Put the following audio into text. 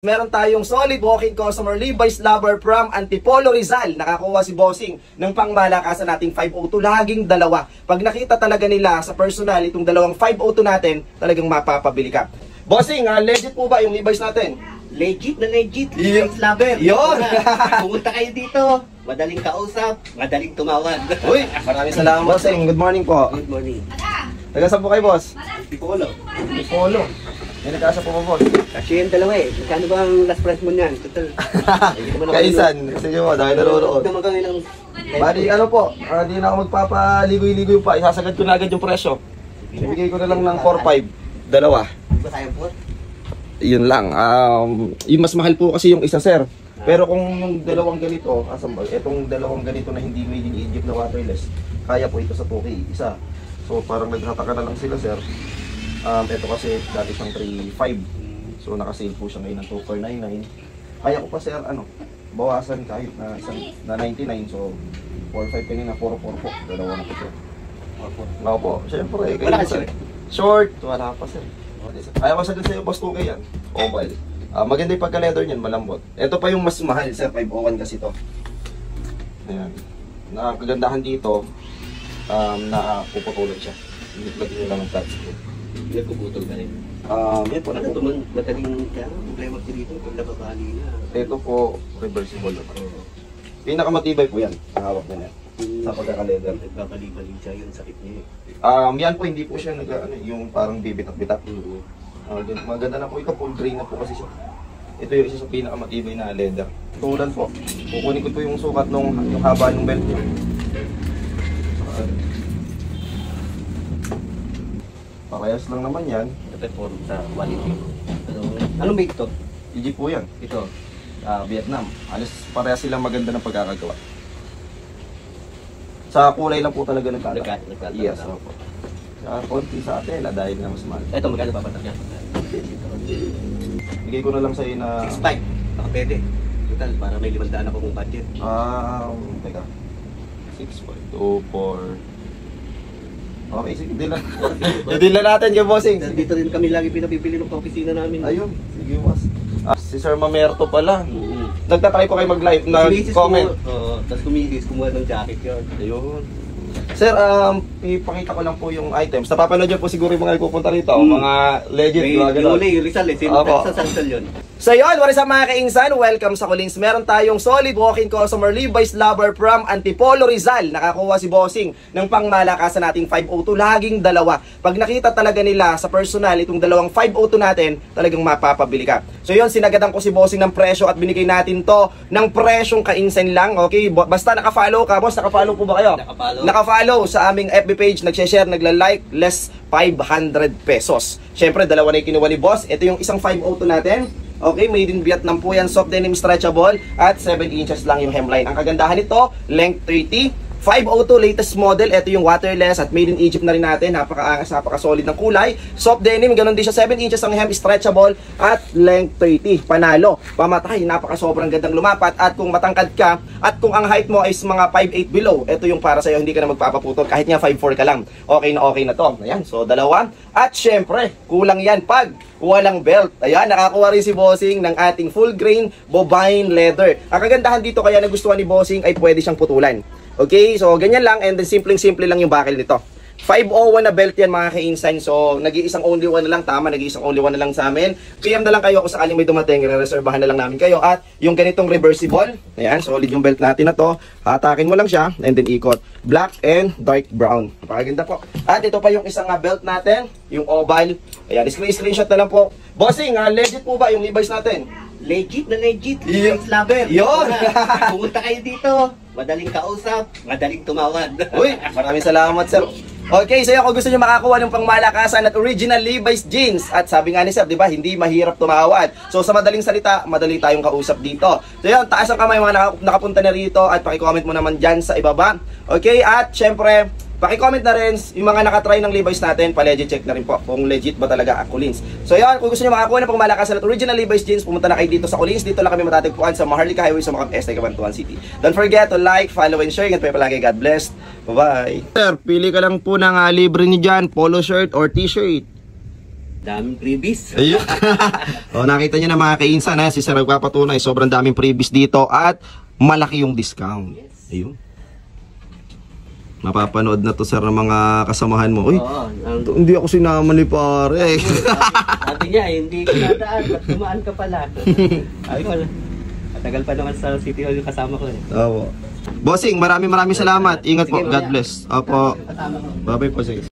Meron tayong solid walking customer, Levi's lover from Antipolo, Rizal. Nakakuha si Bossing ng pangmalakasan nating 502. Laging dalawa. Pag nakita talaga nila sa personal itong dalawang 502 natin, talagang mapapabili ka. Bossing, legit po ba yung Levi's natin? Legit na legit. Levi's lover. Yun! Pumunta kayo dito. Madaling kausap, madaling tumawag. Uy, maraming salamat, Bossing. Good morning po. Good morning. Taga saan po kayo, boss? Antipolo. Antipolo. May nagkasa po po, boss. Kasi yung dalawa eh. Magkano ba ang last price mo niyan? Total. Kaisan, sige mo, dahil naroon. Ito magkano ng... Bali, ano po, di na ako magpapaligoy-ligoy pa. Isasagad ko na agad yung presyo. Ibigay ko na lang ng 4-5. Dalawa. Di ba sayang po? Yun lang. Yung mas mahal po kasi yung isa, sir. Pero kung yung dalawang ganito, itong dalawang ganito na hindi made in Egypt na waterless, kaya po ito sa 2K, isa. So parang naghataka na lang sila, sir. Ito kasi dati siyang 3.5. So naka-sale po siya ngayon ng 2,499. Kaya ko pa, sir, bawasan kahit na 99. So 4.5 kanina, 4.4 po. Dalawa na po, sir. Ako po, syempre. Wala ka short? Short, wala pa, sir. Kaya ko sagad sa'yo, boss, 2K yan. Oval. Maganda yung pagka-leather niyan, malambot. Ito pa yung mas mahal, sir. 501 kasi to. Ayan. Nakagandahan dito, puputulan siya. Lagyan nyo lang ng flat screw. Nagpuputol ka rin. Yan po. Ano ito man, madaling kaya problema ko dito pag nababali na. Ito po, reversible na. Pinakamatibay po yan. Hawak na yan. Sa pagkaka-leather. Nagbabali-bali siya, yung sakit niya. Yan po, hindi po siya yung parang bibitak-bitak. Maganda na po ito, full grain na po kasi siya. Ito yung isa sa pinakamatibay na leather. Tulan po. Kukunin ko po yung sukat yung haba ng belt niya. Parehas lang naman yan. Perform sa quality. Anong make ito? EG po yan. Ito. Vietnam. Alas parehas silang maganda ng pagkakagawa. Sa kulay lang po talaga nagkakagawa. Yes, po. Konti sa atin, dahil na mas mahal. Ito, magkano pa patak yan? Bigay ko na lang sa'yo na... 6.5. Baka pwede. Total, para may 500 ako kong budget. Teka. 6.5, 2, 4... Okay, sige, dilan. Dilan natin kay Bossing. Dito rin kami lagi pinapipili ng opisina namin. Ayun, sige, boss. Si Sir Mamerto pala. Nagtatry ko kayo mag-live, nag-comment. Oo, tapos kumisis, kumuha ng jacket yun. Ayun. Sir, ipakita ko lang po yung items. Napapanood nyo po siguro yung mga nagpupunta rito. Mga legend, mga gano'n. Yung Rizal, sa Rizal yun. So yun, what is up mga kainsan? Welcome sa Kulings. Meron tayong solid walking customer, Levi's lover from Antipolo, Rizal. Nakakuha si Bossing ng pangmalakasan nating 502. Laging dalawa. Pag nakita talaga nila sa personal itong dalawang 502 natin, talagang mapapabili ka. So yun, sinagadan ko si Bossing ng presyo at binigay natin to ng presyong kainsan lang. Okay, basta nakafollow ka, boss. Nakafollow po ba kayo? Nakafollow sa aming FB page, nagsha-share, nagla-like, less 500 pesos. Syempre, dalawa na yung kinuha ni boss. Ito yung isang 502 natin. Okay, made in Vietnam po yan, soft denim stretchable at 7 inches lang yung hemline. Ang kagandahan nito, length 30, 502 latest model. Ito yung waterless at made in Egypt na rin natin. Napaka-angas, napaka-solid ng kulay. Soft denim, ganun din siya, 7 inches ang hem, stretchable at length 30. Panalo, pamatay, napaka-sobrang gandang lumapat. At kung matangkad ka at kung ang height mo is mga 5'8 below, ito yung para sa'yo, hindi ka na magpapaputol. Kahit nga 5'4 ka lang, okay na to. Ayan, so dalawa. At syempre, kulang yan pag walang belt. Ayan, nakakuha rin si Bossing ng ating full grain bovine leather. Ang kagandahan dito kaya nagustuhan ni Bossing ay pwede siyang putulan. Okay, so ganyan lang, and then simple lang yung bakil nito. 501 na belt yan mga ka-insign. So nag-iisang only one na lang, tama, nag-iisang only one na lang sa amin. PM na lang kayo kung sakaling may dumating, re-reservahan na lang namin kayo. At yung ganitong reversible, ayan, solid yung belt natin na to. Hatakin mo lang siya, and then ikot. Black and dark brown. Napakaganda po. At ito pa yung isang belt natin, yung oval. Ayan, screenshot na lang po. Bossing, legit po ba yung Levi's natin? Legit na legit. Levi's lover. Yun! Pumunta kayo dito. Madaling kausap, madaling tumawad. Uy, maraming salamat, sir. Okay, so yun, kung gusto nyo makakuha ng pangmalakasan at original Levi's jeans, at sabi nga ni sir, di ba, hindi mahirap tumawad. So sa madaling salita, madali tayong kausap dito. So yun, taas ang kamay mga nakapunta na rito at paki-comment mo naman dyan sa ibaba. Okay, at syempre, paki-comment na rin yung mga nakatry ng Levi's natin, pa-legit check na rin po kung legit ba talaga ang Kulins. So yan, kung gusto nyo makakuha ng pangmalakasan at original Levi's jeans, pumunta na kayo dito sa Kulins. Dito lang kami matatagpuan sa Maharlika Highway sa Macab Este, Cabanatuan City. Don't forget to like, follow, and share. Ingat po palagi. God bless. Bye-bye. Sir, pili ka lang po ng libre nyo dyan, polo shirt or t-shirt. Daming previous. Ayun. O, nakita niyo na mga kainsan, ha? Si Sir nagpapatunay, sobrang daming freebies dito at malaki yung discount. Ayun. Mapapanood na to, sir, ng mga kasamahan mo. Uy, hindi ako sinama ni pare. Sabi niya, hindi ko nadaan. Ba't dumaan ka pala? Ay ko, matagal pa naman sa City Hall yung kasama ko eh. Opo. Bossing, maraming salamat. Ingat po. God bless. Opo. Bye-bye po, sige.